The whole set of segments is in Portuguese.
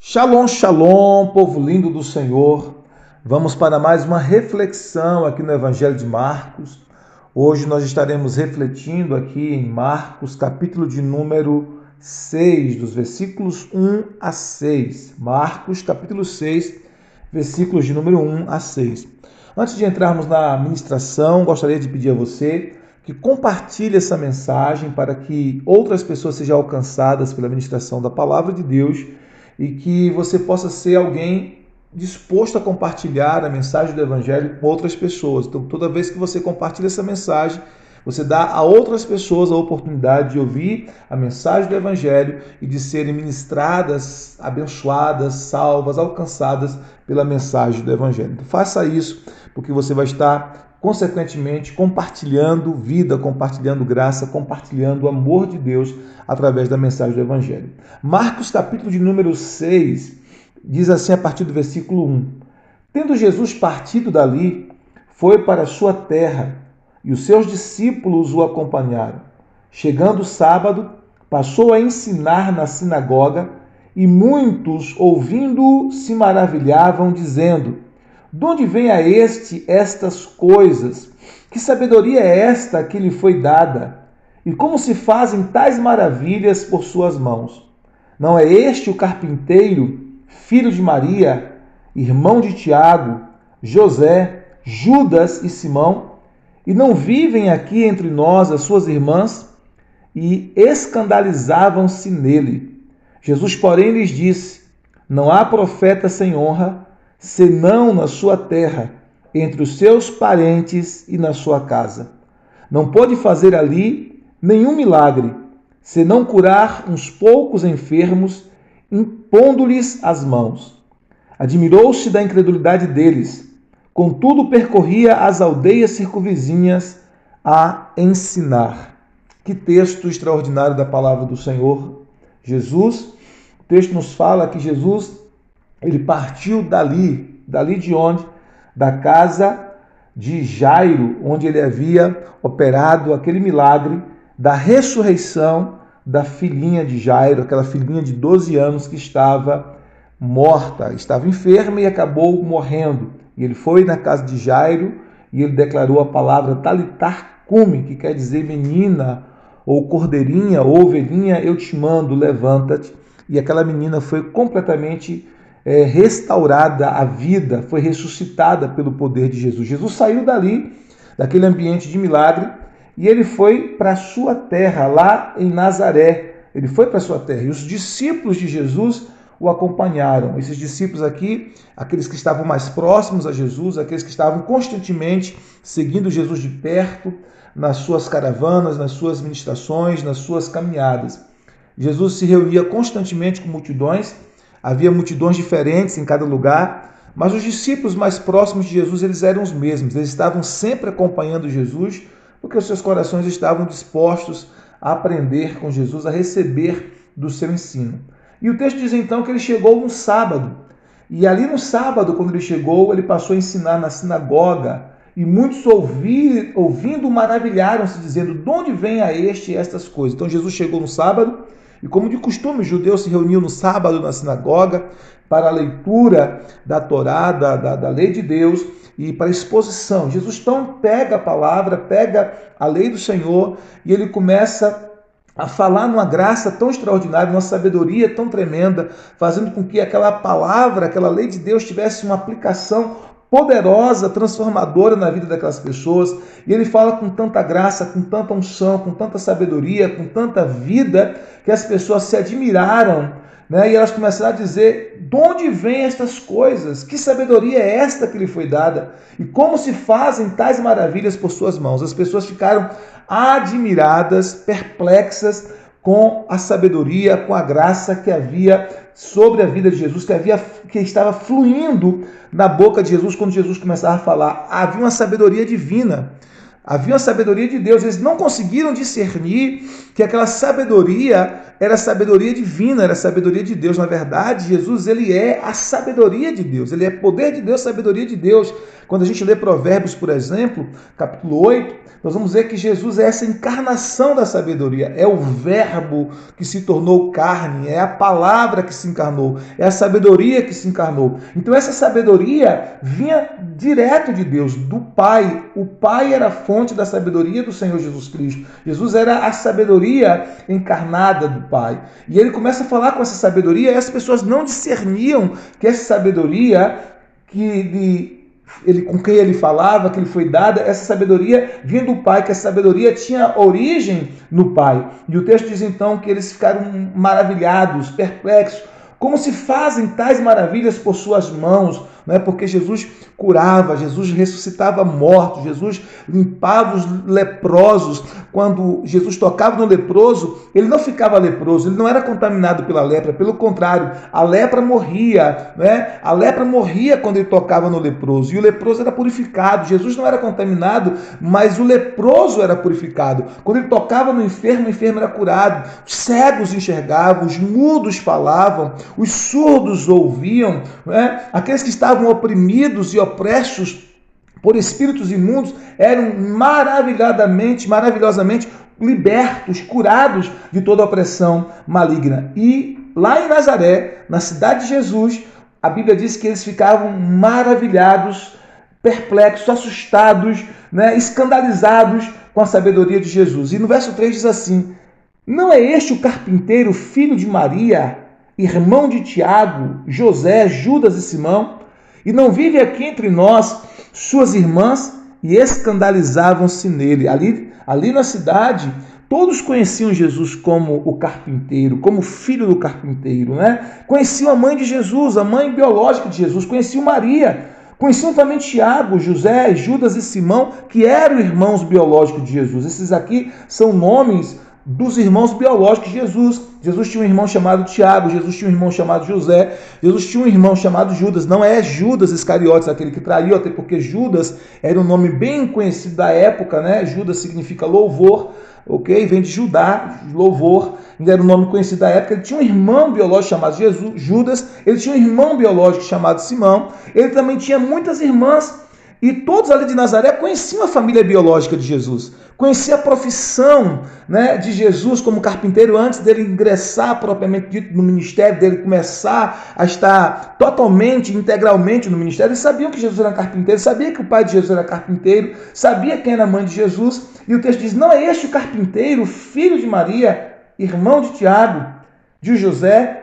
Shalom, shalom, povo lindo do Senhor. Vamos para mais uma reflexão aqui no Evangelho de Marcos. Hoje nós estaremos refletindo aqui em Marcos, capítulo de número 6, dos versículos 1 a 6. Marcos, capítulo 6, versículos de número 1 a 6. Antes de entrarmos na ministração, gostaria de pedir a você que compartilhe essa mensagem para que outras pessoas sejam alcançadas pela ministração da Palavra de Deus e que você possa ser alguém disposto a compartilhar a mensagem do Evangelho com outras pessoas. Então, toda vez que você compartilha essa mensagem, você dá a outras pessoas a oportunidade de ouvir a mensagem do Evangelho e de serem ministradas, abençoadas, salvas, alcançadas pela mensagem do Evangelho. Então, faça isso, porque você vai estar, consequentemente, compartilhando vida, compartilhando graça, compartilhando o amor de Deus através da mensagem do Evangelho. Marcos, capítulo de número 6, diz assim a partir do versículo 1. Tendo Jesus partido dali, foi para a sua terra, e os seus discípulos o acompanharam. Chegando o sábado, passou a ensinar na sinagoga, e muitos, ouvindo-o, se maravilhavam, dizendo: de onde vem a este estas coisas? Que sabedoria é esta que lhe foi dada? E como se fazem tais maravilhas por suas mãos? Não é este o carpinteiro, filho de Maria, irmão de Tiago, José, Judas e Simão? E não vivem aqui entre nós as suas irmãs? E escandalizavam-se nele. Jesus, porém, lhes disse: não há profeta sem honra, senão na sua terra, entre os seus parentes e na sua casa. Não pôde fazer ali nenhum milagre, senão curar uns poucos enfermos, impondo-lhes as mãos. Admirou-se da incredulidade deles. Contudo, percorria as aldeias circunvizinhas a ensinar. Que texto extraordinário da palavra do Senhor Jesus. O texto nos fala que Jesus, ele partiu dali de onde? Da casa de Jairo, onde ele havia operado aquele milagre da ressurreição da filhinha de Jairo, aquela filhinha de 12 anos que estava morta, estava enferma e acabou morrendo. E ele foi na casa de Jairo e ele declarou a palavra Talitar Cumi, que quer dizer menina, ou cordeirinha, ou ovelhinha, eu te mando, levanta-te. E aquela menina foi completamente restaurada à vida, foi ressuscitada pelo poder de Jesus. Jesus saiu dali, daquele ambiente de milagre, e ele foi para a sua terra, lá em Nazaré. Ele foi para a sua terra, e os discípulos de Jesus o acompanharam. Esses discípulos aqui, aqueles que estavam mais próximos a Jesus, aqueles que estavam constantemente seguindo Jesus de perto, nas suas caravanas, nas suas ministrações, nas suas caminhadas. Jesus se reunia constantemente com multidões, havia multidões diferentes em cada lugar, mas os discípulos mais próximos de Jesus, eles eram os mesmos. Eles estavam sempre acompanhando Jesus, porque os seus corações estavam dispostos a aprender com Jesus, a receber do seu ensino. E o texto diz então que ele chegou no sábado. E ali no sábado, quando ele chegou, ele passou a ensinar na sinagoga. E muitos ouvindo maravilharam-se, dizendo: de onde vem a este estas coisas? Então Jesus chegou no sábado, e como de costume, os judeus se reuniam no sábado na sinagoga para a leitura da Torá, da lei de Deus, e para a exposição. Jesus então pega a palavra, pega a lei do Senhor, e ele começa a falar numa graça tão extraordinária, numa sabedoria tão tremenda, fazendo com que aquela palavra, aquela lei de Deus tivesse uma aplicação poderosa, transformadora na vida daquelas pessoas. E ele fala com tanta graça, com tanta unção, com tanta sabedoria, com tanta vida, que as pessoas se admiraram, né? E elas começaram a dizer: de onde vêm estas coisas? Que sabedoria é esta que lhe foi dada? E como se fazem tais maravilhas por suas mãos? As pessoas ficaram admiradas, perplexas com a sabedoria, com a graça que havia sobre a vida de Jesus, que estava fluindo na boca de Jesus quando Jesus começava a falar. Havia uma sabedoria divina. Havia a sabedoria de Deus. Eles não conseguiram discernir que aquela sabedoria era sabedoria divina, era sabedoria de Deus. Na verdade, Jesus, ele é a sabedoria de Deus. Ele é poder de Deus, sabedoria de Deus. Quando a gente lê Provérbios, por exemplo, capítulo 8, nós vamos ver que Jesus é essa encarnação da sabedoria. É o verbo que se tornou carne, é a palavra que se encarnou, é a sabedoria que se encarnou. Então essa sabedoria vinha direto de Deus, do Pai. O Pai era a fonte da sabedoria do Senhor Jesus Cristo. Jesus era a sabedoria encarnada do Pai. E ele começa a falar com essa sabedoria, e as pessoas não discerniam que essa sabedoria com quem ele falava, que lhe foi dada, essa sabedoria vinha do Pai, que essa sabedoria tinha origem no Pai. E o texto diz então que eles ficaram maravilhados, perplexos. Como se fazem tais maravilhas por suas mãos? Não é? Porque Jesus curava, Jesus ressuscitava mortos, Jesus limpava os leprosos. Quando Jesus tocava no leproso, ele não ficava leproso, ele não era contaminado pela lepra, pelo contrário, a lepra morria, né? A lepra morria quando ele tocava no leproso, e o leproso era purificado. Jesus não era contaminado, mas o leproso era purificado. Quando ele tocava no enfermo, o enfermo era curado, os cegos enxergavam, os mudos falavam, os surdos ouviam, né? Aqueles que estavam oprimidos e opressos por espíritos imundos eram maravilhosamente libertos, curados de toda opressão maligna. E lá em Nazaré, na cidade de Jesus, a Bíblia diz que eles ficavam maravilhados, perplexos, assustados, né, escandalizados com a sabedoria de Jesus. E no verso 3 diz assim: não é este o carpinteiro, filho de Maria, irmão de Tiago, José, Judas e Simão? E não vive aqui entre nós suas irmãs? E escandalizavam-se nele. Ali na cidade, todos conheciam Jesus como o carpinteiro, como filho do carpinteiro, né? Conheciam a mãe de Jesus, a mãe biológica de Jesus, conheciam Maria, conheciam também Tiago, José, Judas e Simão, que eram irmãos biológicos de Jesus. Esses aqui são nomes dos irmãos biológicos de Jesus. Jesus tinha um irmão chamado Tiago, Jesus tinha um irmão chamado José, Jesus tinha um irmão chamado Judas. Não é Judas Iscariotes, aquele que traiu, até porque Judas era um nome bem conhecido da época, né? Judas significa louvor, ok? Vem de Judá, louvor, era um nome conhecido da época. Ele tinha um irmão biológico chamado Judas, ele tinha um irmão biológico chamado Simão, ele também tinha muitas irmãs. E todos ali de Nazaré conheciam a família biológica de Jesus, conheciam a profissão, né, de Jesus como carpinteiro antes dele ingressar propriamente dito no ministério, dele começar a estar totalmente, integralmente no ministério. Eles sabiam que Jesus era carpinteiro, sabia que o pai de Jesus era carpinteiro, sabia quem era a mãe de Jesus. E o texto diz: não é este o carpinteiro, filho de Maria, irmão de Tiago, de José,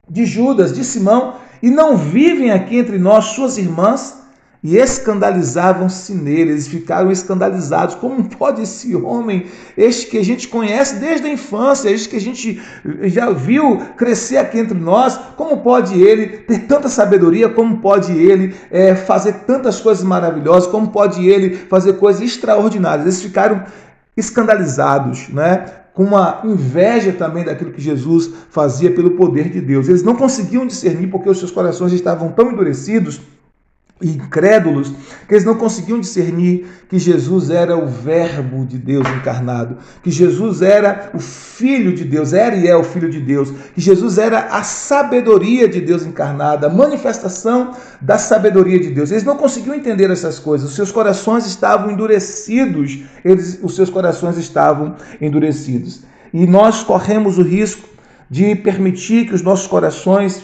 de Judas, de Simão? E não vivem aqui entre nós suas irmãs? E escandalizavam-se nele, eles ficaram escandalizados. Como pode esse homem, este que a gente conhece desde a infância, este que a gente já viu crescer aqui entre nós, como pode ele ter tanta sabedoria, como pode ele fazer tantas coisas maravilhosas, como pode ele fazer coisas extraordinárias? Eles ficaram escandalizados, né? Com uma inveja também daquilo que Jesus fazia pelo poder de Deus. Eles não conseguiam discernir porque os seus corações estavam tão endurecidos e incrédulos, que eles não conseguiam discernir que Jesus era o verbo de Deus encarnado, que Jesus era o Filho de Deus, era e é o Filho de Deus, que Jesus era a sabedoria de Deus encarnada, a manifestação da sabedoria de Deus. Eles não conseguiam entender essas coisas, os seus corações estavam endurecidos, os seus corações estavam endurecidos. E nós corremos o risco de permitir que os nossos corações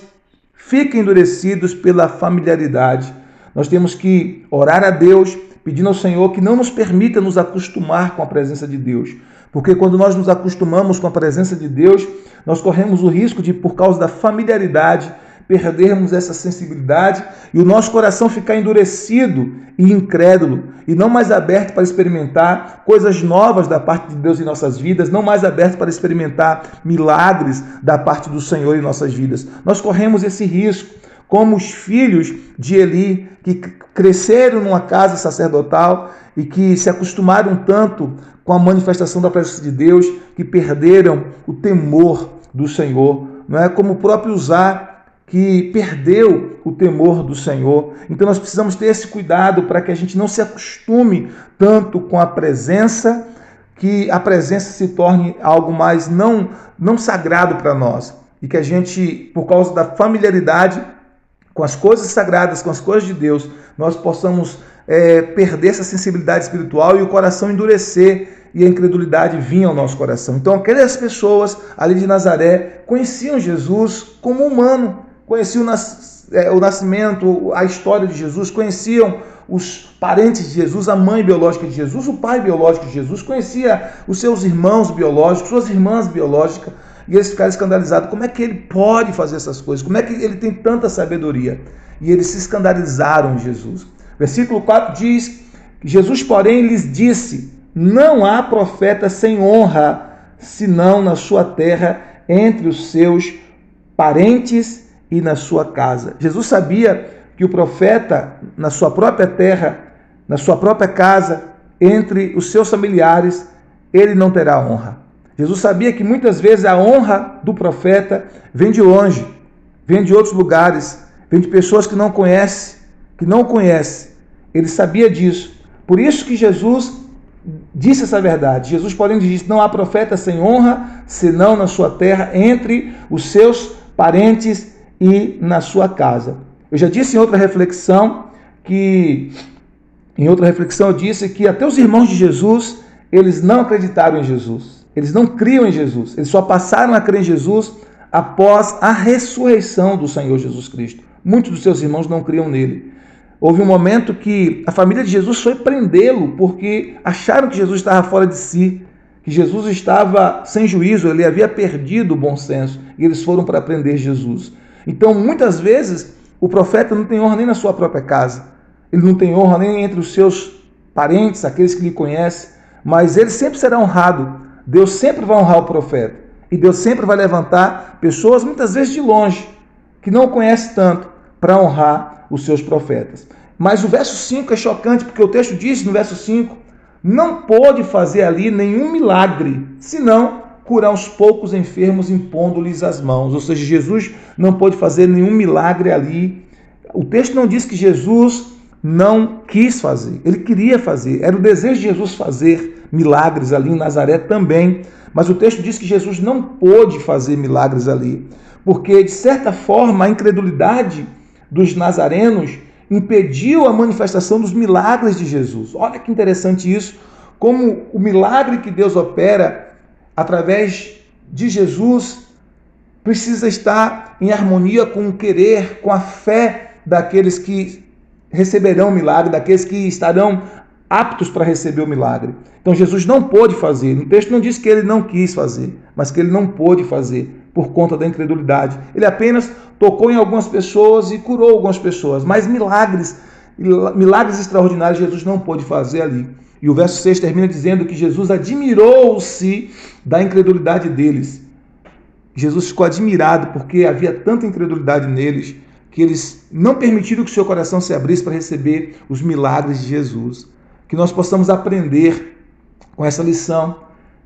fiquem endurecidos pela familiaridade. Nós temos que orar a Deus, pedindo ao Senhor que não nos permita nos acostumar com a presença de Deus. Porque quando nós nos acostumamos com a presença de Deus, nós corremos o risco de, por causa da familiaridade, perdermos essa sensibilidade e o nosso coração ficar endurecido e incrédulo, e não mais aberto para experimentar coisas novas da parte de Deus em nossas vidas, não mais aberto para experimentar milagres da parte do Senhor em nossas vidas. Nós corremos esse risco, como os filhos de Eli, que cresceram numa casa sacerdotal e que se acostumaram tanto com a manifestação da presença de Deus, que perderam o temor do Senhor. Não é? Como o próprio Uzá, que perdeu o temor do Senhor. Então nós precisamos ter esse cuidado para que a gente não se acostume tanto com a presença, que a presença se torne algo mais não sagrado para nós. E que a gente, por causa da familiaridade com as coisas sagradas, com as coisas de Deus, nós possamos perder essa sensibilidade espiritual e o coração endurecer e a incredulidade vinha ao nosso coração. Então aquelas pessoas ali de Nazaré conheciam Jesus como humano, conheciam o nascimento, a história de Jesus, conheciam os parentes de Jesus, a mãe biológica de Jesus, o pai biológico de Jesus, conhecia os seus irmãos biológicos, suas irmãs biológicas, e eles ficaram escandalizados. Como é que ele pode fazer essas coisas? Como é que ele tem tanta sabedoria? E eles se escandalizaram em Jesus. Versículo 4 diz que Jesus, porém, lhes disse: não há profeta sem honra, senão na sua terra, entre os seus parentes e na sua casa. Jesus sabia que o profeta, na sua própria terra, na sua própria casa, entre os seus familiares, ele não terá honra. Jesus sabia que muitas vezes a honra do profeta vem de longe, vem de outros lugares, vem de pessoas que não conhecem, Ele sabia disso. Por isso que Jesus disse essa verdade. Jesus, porém, disse: não há profeta sem honra, senão na sua terra, entre os seus parentes e na sua casa. Eu já disse em outra reflexão eu disse que até os irmãos de Jesus, eles não acreditaram em Jesus. Eles não criam em Jesus. Eles só passaram a crer em Jesus após a ressurreição do Senhor Jesus Cristo. Muitos dos seus irmãos não criam nele. Houve um momento que a família de Jesus foi prendê-lo porque acharam que Jesus estava fora de si, que Jesus estava sem juízo, ele havia perdido o bom senso, e eles foram para prender Jesus. Então, muitas vezes, o profeta não tem honra nem na sua própria casa, ele não tem honra nem entre os seus parentes, aqueles que lhe conhecem, mas ele sempre será honrado. Deus sempre vai honrar o profeta, e Deus sempre vai levantar pessoas, muitas vezes de longe, que não o conhecem tanto, para honrar os seus profetas. Mas o verso 5 é chocante, porque o texto diz no verso 5, não pôde fazer ali nenhum milagre, senão curar uns poucos enfermos impondo-lhes as mãos. Ou seja, Jesus não pôde fazer nenhum milagre ali. O texto não diz que Jesus não quis fazer, ele queria fazer, era o desejo de Jesus fazer milagres ali em Nazaré também, mas o texto diz que Jesus não pôde fazer milagres ali, porque de certa forma a incredulidade dos nazarenos impediu a manifestação dos milagres de Jesus. Olha que interessante isso, como o milagre que Deus opera através de Jesus precisa estar em harmonia com o querer, com a fé daqueles que receberão o milagre, daqueles que estarão aptos para receber o milagre. Então Jesus não pôde fazer. No texto não diz que ele não quis fazer, mas que ele não pôde fazer por conta da incredulidade. Ele apenas tocou em algumas pessoas e curou algumas pessoas, mas milagres extraordinários Jesus não pôde fazer ali. E o verso 6 termina dizendo que Jesus admirou-se da incredulidade deles. Jesus ficou admirado porque havia tanta incredulidade neles que eles não permitiram que o seu coração se abrisse para receber os milagres de Jesus. Que nós possamos aprender com essa lição,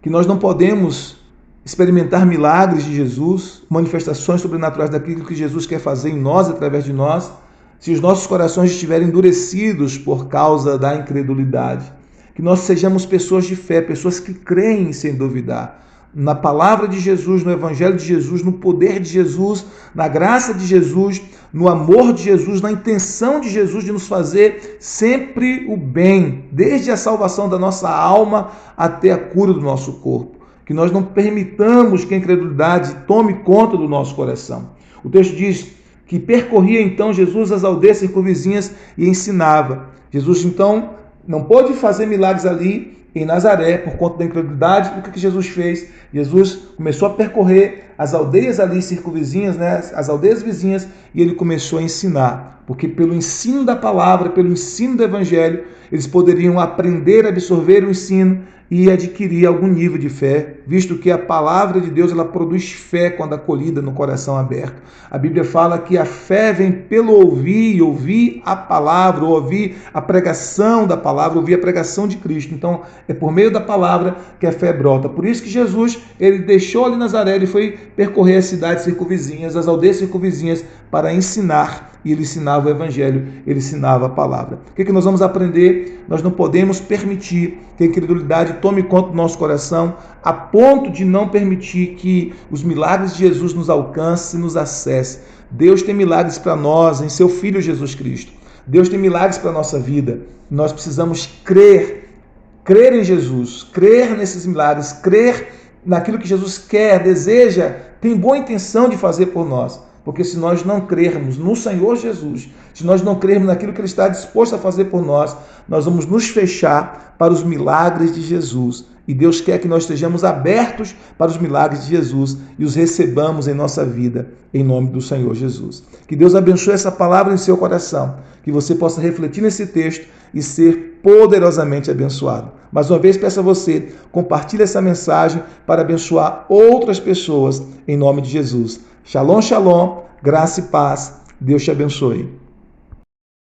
que nós não podemos experimentar milagres de Jesus, manifestações sobrenaturais daquilo que Jesus quer fazer em nós, através de nós, se os nossos corações estiverem endurecidos por causa da incredulidade. Que nós sejamos pessoas de fé, pessoas que creem sem duvidar, na palavra de Jesus, no evangelho de Jesus, no poder de Jesus, na graça de Jesus, no amor de Jesus, na intenção de Jesus de nos fazer sempre o bem, desde a salvação da nossa alma até a cura do nosso corpo. Que nós não permitamos que a incredulidade tome conta do nosso coração. O texto diz que percorria então Jesus as aldeias circunvizinhas e ensinava. Jesus então não pôde fazer milagres ali em Nazaré por conta da incredulidade. O que Jesus fez? Jesus começou a percorrer as aldeias ali circunvizinhas, as aldeias vizinhas, e ele começou a ensinar. Porque pelo ensino da palavra, pelo ensino do evangelho, eles poderiam aprender a absorver o ensino e adquirir algum nível de fé, visto que a palavra de Deus ela produz fé quando acolhida no coração aberto. A Bíblia fala que a fé vem pelo ouvir, e ouvir a palavra, ouvir a pregação da palavra, ouvir a pregação de Cristo. Então, é por meio da palavra que a fé brota. Por isso que Jesus, ele deixou ali Nazaré, ele foi percorrer as cidades circunvizinhas, as aldeias circunvizinhas, para ensinar, e ele ensinava o evangelho, ele ensinava a palavra. O que nós vamos aprender? Nós não podemos permitir que a incredulidade tome conta do nosso coração, a ponto de não permitir que os milagres de Jesus nos alcancem e nos acessem. Deus tem milagres para nós em seu Filho Jesus Cristo. Deus tem milagres para a nossa vida. Nós precisamos crer em Jesus, crer nesses milagres, crer naquilo que Jesus quer, deseja, tem boa intenção de fazer por nós. Porque se nós não crermos no Senhor Jesus, se nós não crermos naquilo que Ele está disposto a fazer por nós, nós vamos nos fechar para os milagres de Jesus. E Deus quer que nós estejamos abertos para os milagres de Jesus e os recebamos em nossa vida, em nome do Senhor Jesus. Que Deus abençoe essa palavra em seu coração, que você possa refletir nesse texto e ser poderosamente abençoado. Mais uma vez peço a você, compartilhe essa mensagem para abençoar outras pessoas, em nome de Jesus. Shalom, shalom, graça e paz. Deus te abençoe.